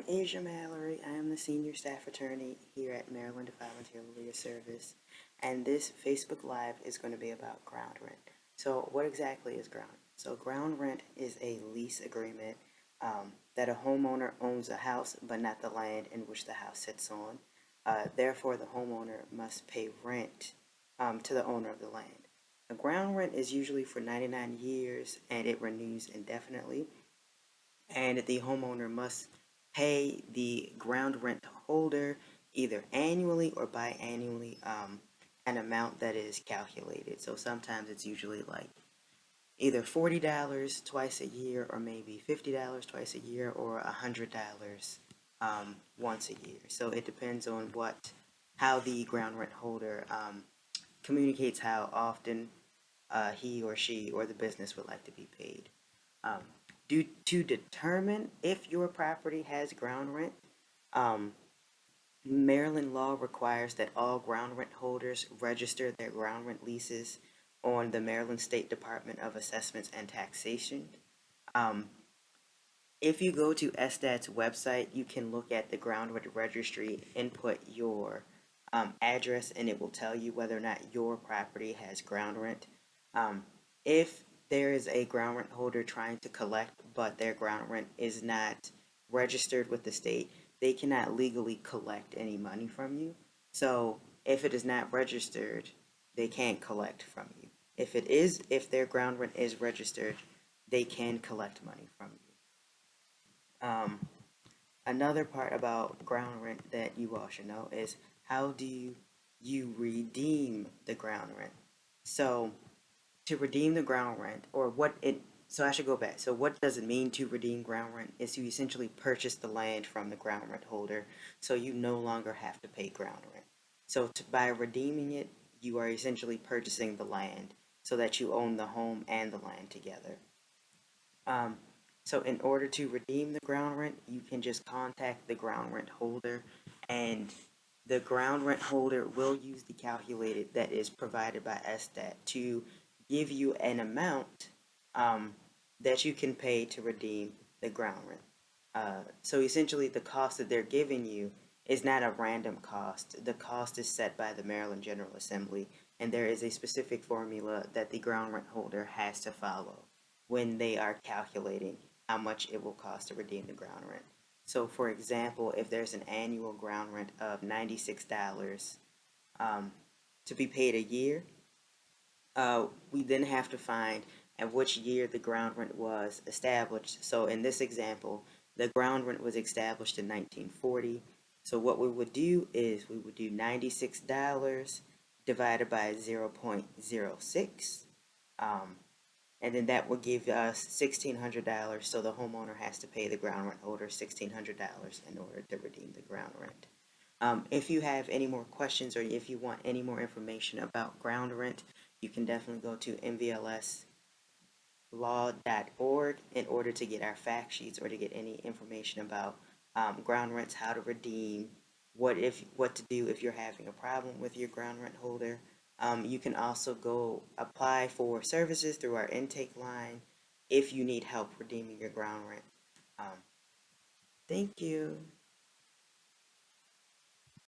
I'm Asia Mallory. I am the senior staff attorney here at Maryland Volunteer Lawyer Service, and this Facebook Live is going to be about ground rent. So, what exactly is ground rent? So, ground rent is a lease agreement that a homeowner owns a house but not the land in which the house sits on. Therefore, the homeowner must pay rent to the owner of the land. A ground rent is usually for 99 years and it renews indefinitely, and the homeowner must pay the ground rent holder either annually or biannually an amount that is calculated. So sometimes it's usually like either $40 twice a year, or maybe $50 twice a year, or $100 once a year. So it depends on how the ground rent holder communicates how often he or she or the business would like to be paid. Um, to determine if your property has ground rent, um, Maryland law requires that all ground rent holders register their ground rent leases on the Maryland State Department of Assessments and Taxation. Um, if you go to SDAT's website, you can look at the ground rent registry, input your address, and it will tell you whether or not your property has ground rent. If there is a ground rent holder trying to collect, but their ground rent is not registered with the state, they cannot legally collect any money from you. So if it is not registered, they can't collect from you. If their ground rent is registered, they can collect money from you. Another part about ground rent that you all should know is how do you redeem the ground rent? So to redeem the ground rent, so I should go back. So what does it mean to redeem ground rent? Is you essentially purchase the land from the ground rent holder, so you no longer have to pay ground rent. So by redeeming it, you are essentially purchasing the land so that you own the home and the land together. So in order to redeem the ground rent, you can just contact the ground rent holder, and the ground rent holder will use the calculator that is provided by SDAT to give you an amount that you can pay to redeem the ground rent. So essentially, the cost that they're giving you is not a random cost. The cost is set by the Maryland General Assembly, and there is a specific formula that the ground rent holder has to follow when they are calculating how much it will cost to redeem the ground rent. So, for example, if there's an annual ground rent of $96 to be paid a year, we then have to find at which year the ground rent was established. So in this example, the ground rent was established in 1940. So what we would do is we would do $96 divided by 0.06. And then that would give us $1,600. So the homeowner has to pay the ground rent holder $1,600 in order to redeem the ground rent. If you have any more questions, or if you want any more information about ground rent, you can definitely go to mvlslaw.org in order to get our fact sheets or to get any information about ground rents, how to redeem, what to do if you're having a problem with your ground rent holder. You can also go apply for services through our intake line if you need help redeeming your ground rent. Thank you.